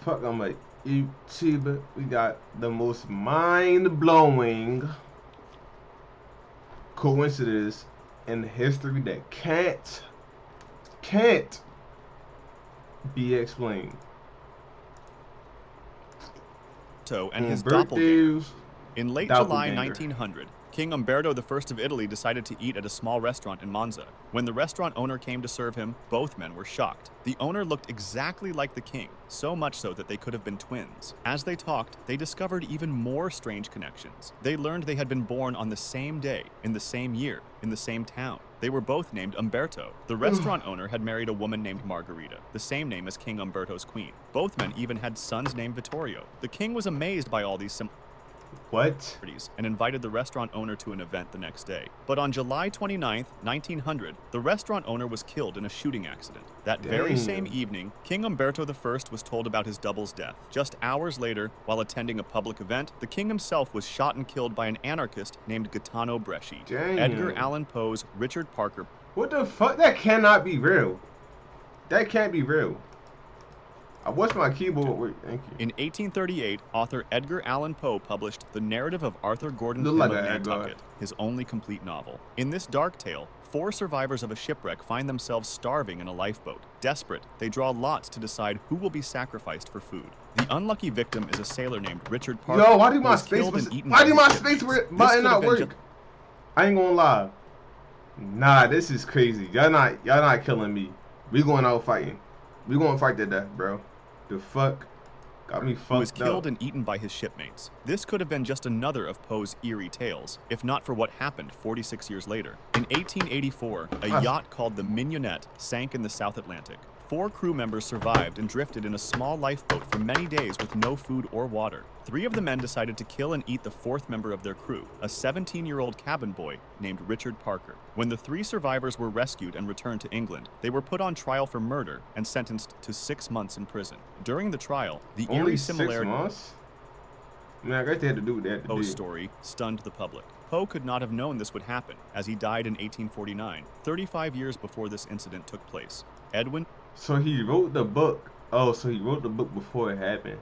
Fuck, I'm like YouTube. We got the most mind-blowing coincidence in history that can't be explained. And his doppelganger. Birthdays, In late July 1900, King Umberto I of Italy decided to eat at a small restaurant in Monza. When the restaurant owner came to serve him, both men were shocked. The owner looked exactly like the king, so much so that they could have been twins. As they talked, they discovered even more strange connections. They learned they had been born on the same day, in the same year, in the same town. They were both named Umberto. The restaurant owner had married a woman named Margherita, the same name as King Umberto's queen. Both men even had sons named Vittorio. The king was amazed by all these similarities and invited the restaurant owner to an event the next day. But on July 29, 1900, the restaurant owner was killed in a shooting accident. That very same evening, King Umberto I was told about his double's death. Just hours later, while attending a public event, the king himself was shot and killed by an anarchist named Gaetano Bresci. Edgar Allan Poe's Richard Parker. What the fuck? That cannot be real. That can't be real. I watched my keyboard work. Thank you. In 1838, author Edgar Allan Poe published The Narrative of Arthur Gordon Pym of Nantucket, his only complete novel. In this dark tale, 4 survivors of a shipwreck find themselves starving in a lifeboat. Desperate, they draw lots to decide who will be sacrificed for food. The unlucky victim is a sailor named Richard Parker. Yo, why do my space button not work? I ain't gonna lie. Nah, this is crazy. Y'all not killing me. We going out fighting. We gonna fight to death, bro. The fuck? Got me fucked up. Who was killed and eaten by his shipmates. This could have been just another of Poe's eerie tales, if not for what happened 46 years later. In 1884, a yacht called the Mignonette sank in the South Atlantic. 4 crew members survived and drifted in a small lifeboat for many days with no food or water. 3 of the men decided to kill and eat the 4th member of their crew, a 17-year-old cabin boy named Richard Parker. When the 3 survivors were rescued and returned to England, they were put on trial for murder and sentenced to 6 months in prison. During the trial, the eerie similarity I guess they had to do that. Poe's story stunned the public. Poe could not have known this would happen, as he died in 1849, 35 years before this incident took place. Edwin. So he wrote the book. Oh, so he wrote the book before it happened.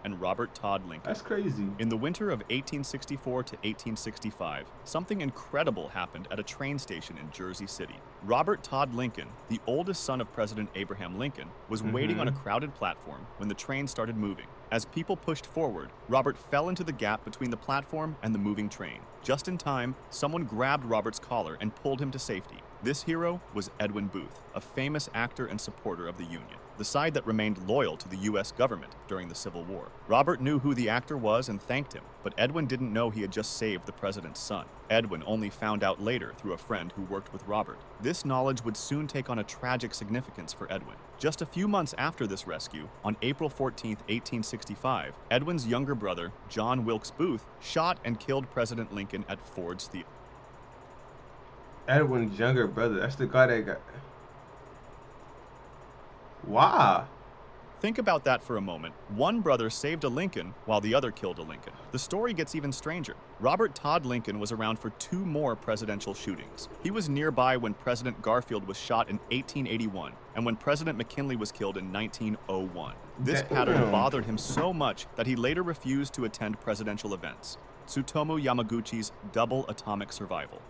And Robert Todd Lincoln. That's crazy. In the winter of 1864 to 1865, something incredible happened at a train station in Jersey City. Robert Todd Lincoln, the oldest son of President Abraham Lincoln, was waiting on a crowded platform when the train started moving. As people pushed forward, Robert fell into the gap between the platform and the moving train. Just in time, someone grabbed Robert's collar and pulled him to safety. This hero was Edwin Booth, a famous actor and supporter of the Union, the side that remained loyal to the U.S. government during the Civil War. Robert knew who the actor was and thanked him, but Edwin didn't know he had just saved the president's son. Edwin only found out later through a friend who worked with Robert. This knowledge would soon take on a tragic significance for Edwin. Just a few months after this rescue, on April 14, 1865, Edwin's younger brother, John Wilkes Booth, shot and killed President Lincoln at Ford's Theater. Edwin's younger brother, that's the guy that got... Why? Think about that for a moment. One brother saved a Lincoln while the other killed a Lincoln. The story gets even stranger. Robert Todd Lincoln was around for 2 more presidential shootings. He was nearby when President Garfield was shot in 1881 and when President McKinley was killed in 1901. This pattern bothered him so much that he later refused to attend presidential events. Tsutomu Yamaguchi's double atomic survival.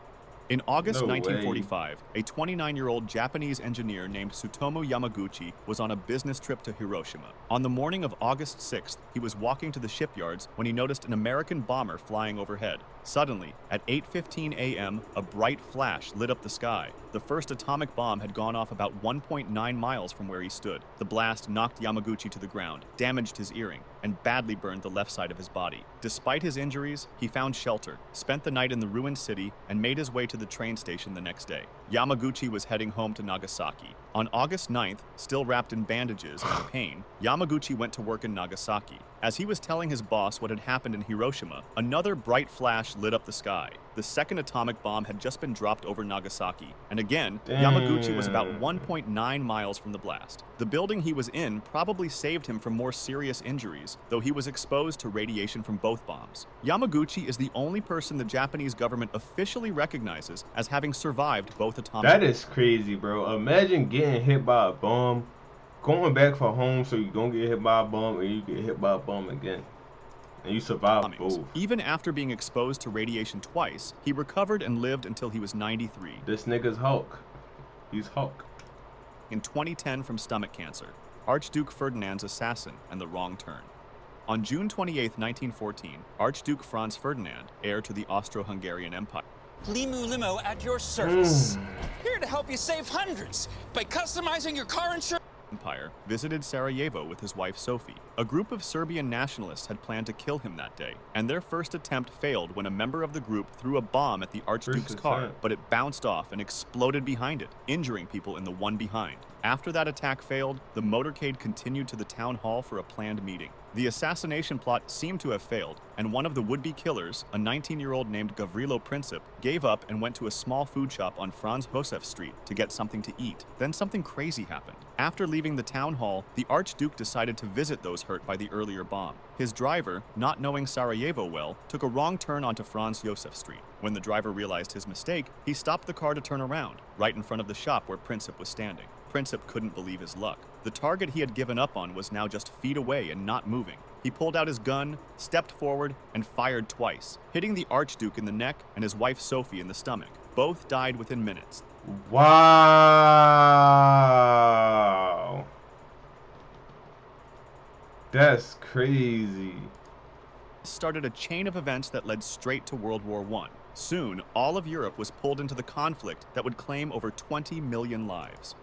In August 1945, a 29-year-old Japanese engineer named Tsutomu Yamaguchi was on a business trip to Hiroshima. On the morning of August 6th, he was walking to the shipyards when he noticed an American bomber flying overhead. Suddenly, at 8:15 a.m., a bright flash lit up the sky. The first atomic bomb had gone off about 1.9 miles from where he stood. The blast knocked Yamaguchi to the ground, damaged his earring, and badly burned the left side of his body. Despite his injuries, he found shelter, spent the night in the ruined city, and made his way to the train station the next day. Yamaguchi was heading home to Nagasaki. On August 9th, still wrapped in bandages and in pain, Yamaguchi went to work in Nagasaki. As he was telling his boss what had happened in Hiroshima, another bright flash lit up the sky. The second atomic bomb had just been dropped over Nagasaki, and again, Yamaguchi was about 1.9 miles from the blast. The building he was in probably saved him from more serious injuries, though he was exposed to radiation from both bombs. Yamaguchi is the only person the Japanese government officially recognizes as having survived both atomic bombs. That is crazy, bro. Imagine getting hit by a bomb, going back for home so you don't get hit by a bomb and you get hit by a bomb again. And you survived both. Even after being exposed to radiation twice, he recovered and lived until he was 93. This nigga's Hulk. He's Hulk. In 2010 from stomach cancer, Archduke Ferdinand's assassin and the wrong turn. On June 28, 1914, Archduke Franz Ferdinand, heir to the Austro-Hungarian Empire, Limu Limo at your service. Here to help you save hundreds by customizing your car insurance. Empire, visited Sarajevo with his wife Sophie. A group of Serbian nationalists had planned to kill him that day, and their first attempt failed when a member of the group threw a bomb at the Archduke's car, but it bounced off and exploded behind it, injuring people in the one behind. After that attack failed, the motorcade continued to the town hall for a planned meeting. The assassination plot seemed to have failed, and one of the would-be killers, a 19-year-old named Gavrilo Princip, gave up and went to a small food shop on Franz Josef Street to get something to eat. Then something crazy happened. After leaving the town hall, the Archduke decided to visit those hurt by the earlier bomb. His driver, not knowing Sarajevo well, took a wrong turn onto Franz Josef Street. When the driver realized his mistake, he stopped the car to turn around, right in front of the shop where Princip was standing. Princip couldn't believe his luck. The target he had given up on was now just feet away and not moving. He pulled out his gun, stepped forward, and fired twice, hitting the Archduke in the neck and his wife Sophie in the stomach. Both died within minutes. Wow. That's crazy. Started a chain of events that led straight to World War I. Soon, all of Europe was pulled into the conflict that would claim over 20 million lives.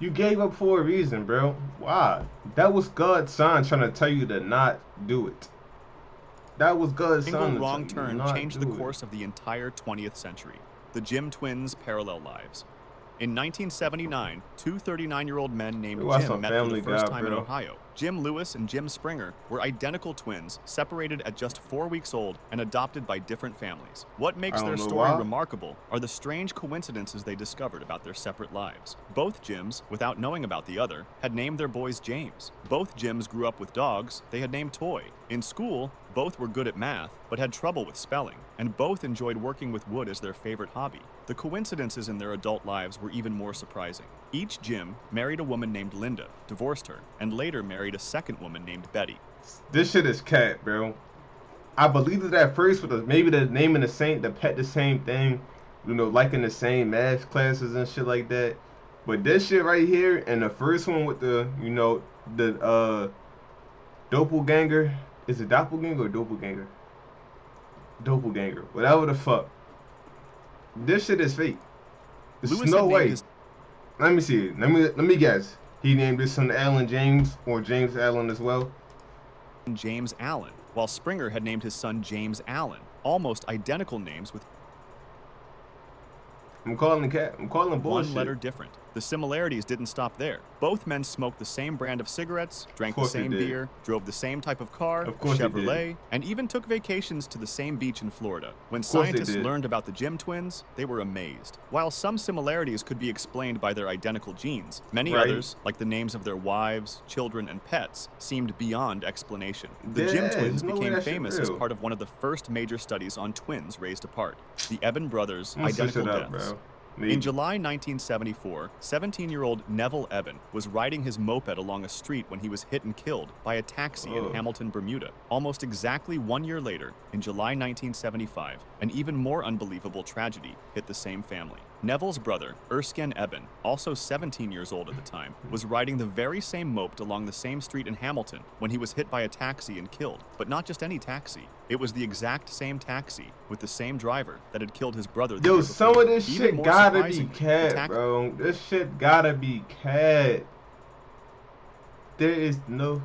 You gave up for a reason, bro. Why? That was God's sign trying to tell you to not do it. That was God's sign. A single wrong turn changed the course of the entire 20th century. The Jim twins' parallel lives. In 1979, two 39-year-old men named Jim met for the first time in Ohio. Jim Lewis and Jim Springer were identical twins, separated at just 4 weeks old and adopted by different families. What makes their story remarkable are the strange coincidences they discovered about their separate lives. Both Jims, without knowing about the other, had named their boys James. Both Jims grew up with dogs they had named Toy. In school, both were good at math, but had trouble with spelling, and both enjoyed working with wood as their favorite hobby. The coincidences in their adult lives were even more surprising. Each Jim married a woman named Linda, divorced her, and later married a second woman named Betty. This shit is cat, bro. I believed it at first with maybe the name and the pet the same thing, you know, like in the same math classes and shit like that. But this shit right here, and the first one with the, you know, the doppelganger. Is it doppelganger or doppelganger? Doppelganger. Whatever the fuck. This shit is fake. There's no way. Let me see. Let me guess. He named his son Alan James, or James Allen as well. James Allen, while Springer had named his son James Allen. Almost identical names with I'm calling the cat. I'm calling bullshit. One letter different. The similarities didn't stop there. Both men smoked the same brand of cigarettes, drank the same beer, drove the same type of car, Chevrolet, and even took vacations to the same beach in Florida. When scientists learned about the Jim twins, they were amazed. While some similarities could be explained by their identical genes, many others, like the names of their wives, children, and pets, seemed beyond explanation. The Jim twins became famous as part of one of the first major studies on twins raised apart, the Eben brothers' identical deaths. In July 1974, 17-year-old Neville Eben was riding his moped along a street when he was hit and killed by a taxi in Hamilton, Bermuda. Almost exactly 1 year later, in July 1975, an even more unbelievable tragedy hit the same family. Neville's brother, Erskine Eben, also 17 years old at the time, was riding the very same moped along the same street in Hamilton when he was hit by a taxi and killed. But not just any taxi. It was the exact same taxi with the same driver that had killed his brother. Yo, some of this shit gotta be cat, bro. This shit gotta be cat. There is no...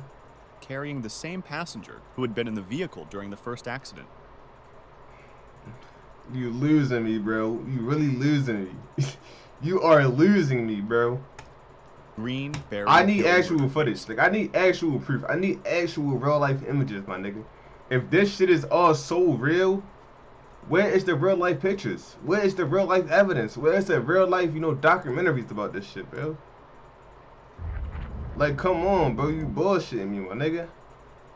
Carrying the same passenger who had been in the vehicle during the first accident. You losing me, bro. You really losing me. You are losing me, bro. Green, Barry, I need actual footage. Like, I need actual proof. I need actual real life images, my nigga. If this shit is all so real, where is the real life pictures? Where is the real life evidence? Where is the real life, you know, documentaries about this shit, bro? Like, come on, bro. You bullshitting me, my nigga.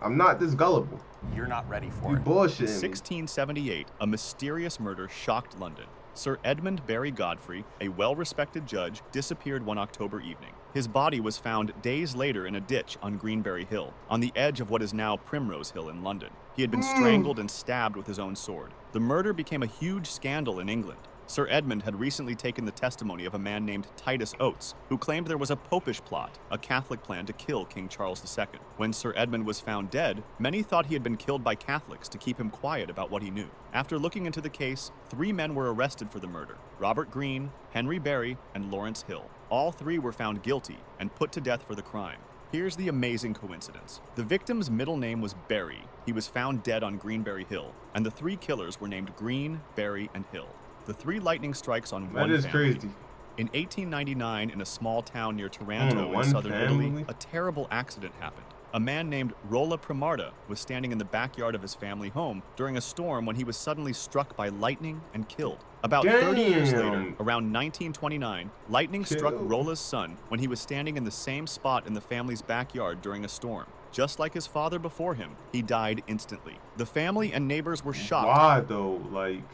I'm not this gullible. You're not ready for it. You bullshit. In 1678, a mysterious murder shocked London. Sir Edmund Barry Godfrey, a well-respected judge, disappeared one October evening. His body was found days later in a ditch on Greenberry Hill, on the edge of what is now Primrose Hill in London. He had been strangled and stabbed with his own sword. The murder became a huge scandal in England. Sir Edmund had recently taken the testimony of a man named Titus Oates, who claimed there was a popish plot, a Catholic plan to kill King Charles II. When Sir Edmund was found dead, many thought he had been killed by Catholics to keep him quiet about what he knew. After looking into the case, 3 men were arrested for the murder: Robert Greene, Henry Barry, and Lawrence Hill. All 3 were found guilty and put to death for the crime. Here's the amazing coincidence. The victim's middle name was Barry. He was found dead on Greenberry Hill, and the 3 killers were named Greene, Barry, and Hill. The 3 lightning strikes on one family. That is crazy. In 1899, in a small town near Taranto in southern Italy, a terrible accident happened. A man named Rollo Primarda was standing in the backyard of his family home during a storm when he was suddenly struck by lightning and killed. About 30 years later, around 1929, lightning struck Rollo's son when he was standing in the same spot in the family's backyard during a storm. Just like his father before him, he died instantly. The family and neighbors were shocked. Why though? Like,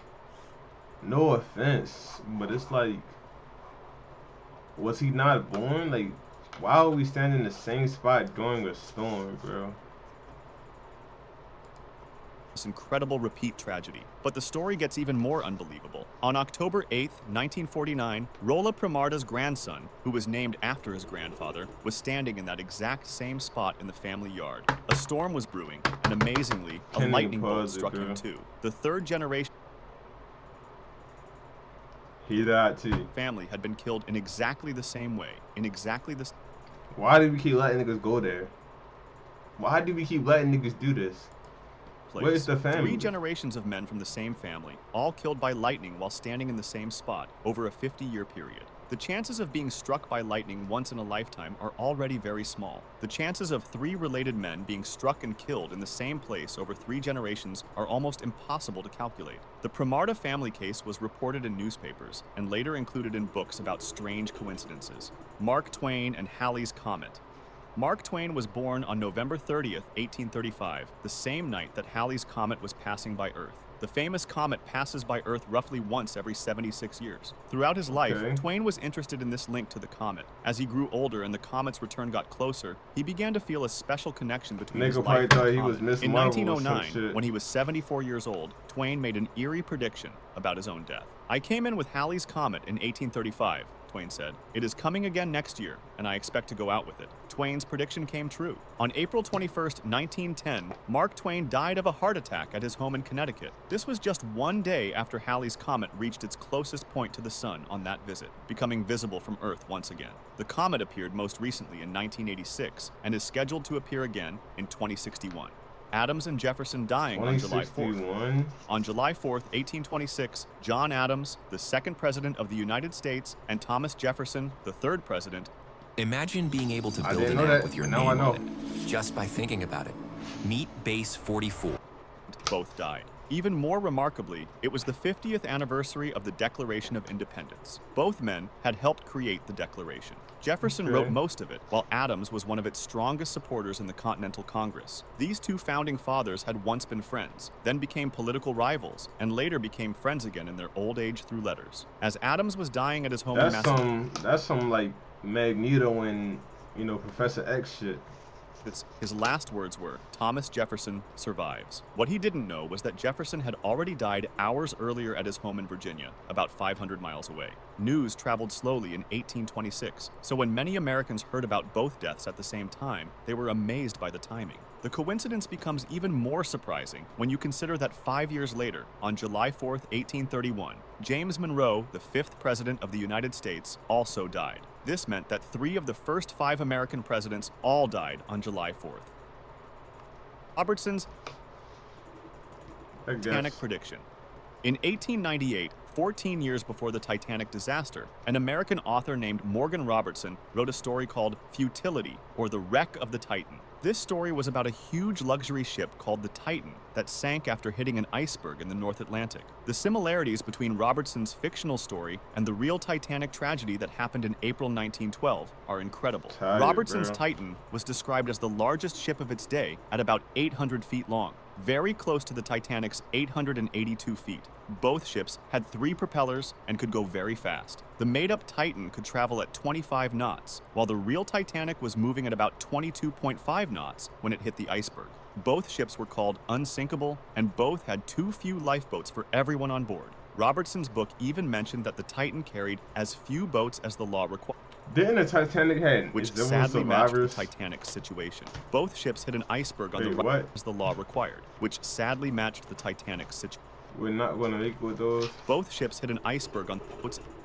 no offense, but it's like, was he not born? Like, why are we standing in the same spot during a storm, bro? This incredible repeat tragedy. But the story gets even more unbelievable. On October 8th, 1949, Rollo Primarda's grandson, who was named after his grandfather, was standing in that exact same spot in the family yard. A storm was brewing, and amazingly, a lightning bolt struck him too. The 3rd generation family had been killed in exactly the same way, in exactly the Why do we keep letting niggas go there? Why do we keep letting niggas do this? place. Where's the family? 3 generations of men from the same family, all killed by lightning while standing in the same spot over a 50-year period. The chances of being struck by lightning once in a lifetime are already very small. The chances of 3 related men being struck and killed in the same place over 3 generations are almost impossible to calculate. The Primarda family case was reported in newspapers and later included in books about strange coincidences. Mark Twain and Halley's Comet. Mark Twain was born on November 30th, 1835, the same night that Halley's Comet was passing by Earth. The famous comet passes by Earth roughly once every 76 years. Throughout his life, Twain was interested in this link to the comet. As he grew older and the comet's return got closer, he began to feel a special connection between his life and the comet. In 1909, when he was 74 years old, Twain made an eerie prediction about his own death. "I came in with Halley's Comet in 1835. Twain said. "It is coming again next year, and I expect to go out with it." Twain's prediction came true. On April 21st, 1910, Mark Twain died of a heart attack at his home in Connecticut. This was just one day after Halley's Comet reached its closest point to the sun on that visit, becoming visible from Earth once again. The comet appeared most recently in 1986 and is scheduled to appear again in 2061. Adams and Jefferson dying on July 4th. On July 4th, 1826, John Adams, the 2nd President of the United States, and Thomas Jefferson, the 3rd President. Imagine being able to build an app with your name on it, just by thinking about it. Meet Base 44. Both died. Even more remarkably, it was the 50th anniversary of the Declaration of Independence. Both men had helped create the Declaration. Jefferson wrote most of it, while Adams was one of its strongest supporters in the Continental Congress. These 2 founding fathers had once been friends, then became political rivals, and later became friends again in their old age through letters. As Adams was dying at his home in Massachusetts, that's some like Magneto and, Professor X shit. His last words were, "Thomas Jefferson survives." What he didn't know was that Jefferson had already died hours earlier at his home in Virginia, about 500 miles away. News traveled slowly in 1826, so when many Americans heard about both deaths at the same time, they were amazed by the timing. The coincidence becomes even more surprising when you consider that 5 years later, on July 4th, 1831, James Monroe, the 5th President of the United States, also died. This meant that 3 of the first 5 American presidents all died on July 4th. Robertson's Titanic prediction. In 1898, 14 years before the Titanic disaster, an American author named Morgan Robertson wrote a story called Futility, or The Wreck of the Titan. This story was about a huge luxury ship called the Titan that sank after hitting an iceberg in the North Atlantic. The similarities between Robertson's fictional story and the real Titanic tragedy that happened in April 1912 are incredible. Robertson's Titan was described as the largest ship of its day at about 800 feet long. very close to the Titanic's 882 feet. Both ships had 3 propellers and could go very fast. The made-up Titan could travel at 25 knots, while the real Titanic was moving at about 22.5 knots when it hit the iceberg. Both ships were called unsinkable, and both had too few lifeboats for everyone on board. Robertson's book even mentioned that the Titan carried as few boats as the law required. Didn't the Titanic have which sadly matched the Titanic's situation. Both ships hit an iceberg on the right as the law required, which sadly matched the Titanic's situation. We're not going to make with those. Both ships hit an iceberg on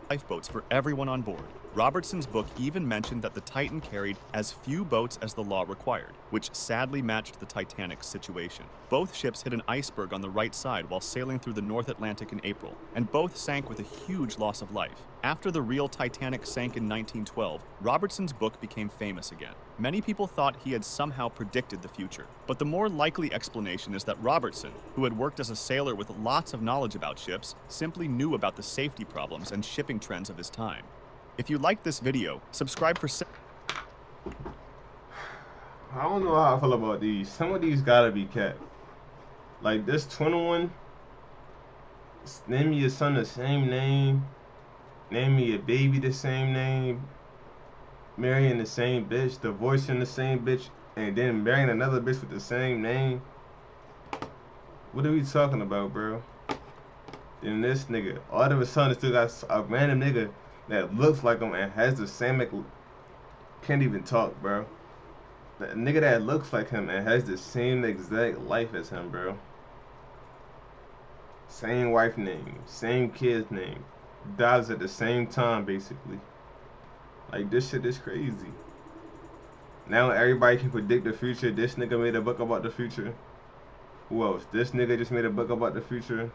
lifeboats for everyone on board. Robertson's book even mentioned that the Titan carried as few boats as the law required, which sadly matched the Titanic's situation. Both ships hit an iceberg on the right side while sailing through the North Atlantic in April, and both sank with a huge loss of life. After the real Titanic sank in 1912, Robertson's book became famous again. Many people thought he had somehow predicted the future, but the more likely explanation is that Robertson, who had worked as a sailor with lots of knowledge about ships, simply knew about the safety problems and shipping trends of his time. If you liked this video, subscribe for... I don't know how I feel about these. Some of these gotta be kept. Like this 21. Name me your son the same name. Name me your baby the same name. Marrying the same bitch. Divorcing the same bitch. And then marrying another bitch with the same name. What are we talking about, bro? And this nigga, all of a sudden still got a random nigga that looks like him and has the same, can't even talk, bro. The nigga that looks like him and has the same exact life as him, bro. Same wife name, same kid's name. Dies at the same time, basically. Like, this shit is crazy. Now everybody can predict the future. This nigga made a book about the future. Who else? This nigga just made a book about the future.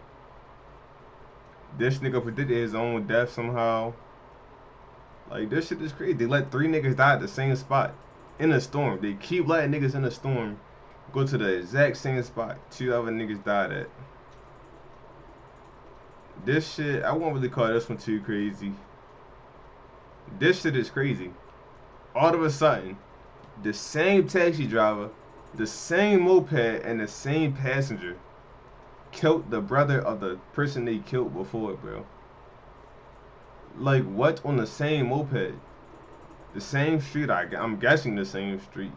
This nigga predicted his own death somehow. Like, this shit is crazy. They let 3 niggas die at the same spot in a storm. They keep letting niggas in a storm go to the exact same spot 2 other niggas died at. This shit, I won't really call this one too crazy. This shit is crazy. All of a sudden, the same taxi driver, the same moped, and the same passenger killed the brother of the person they killed before, bro. Like, what? On the same moped? The same street, I'm guessing the same street.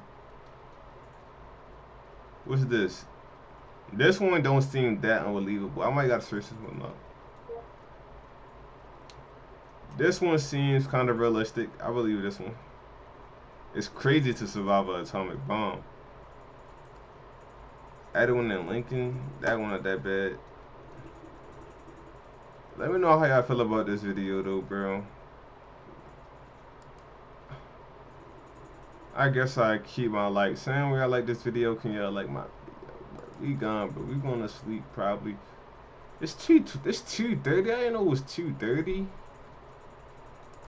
What's this? This one don't seem that unbelievable. I might gotta search this one up. This one seems kind of realistic. I believe this one. It's crazy to survive an atomic bomb. Edwin and Lincoln, that one not that bad. Let me know how y'all feel about this video though, bro. I guess I keep my like. Saying where I like this video, can y'all like my video? We gone, but we going to sleep probably. It's 2:30. I didn't know it was 2:30.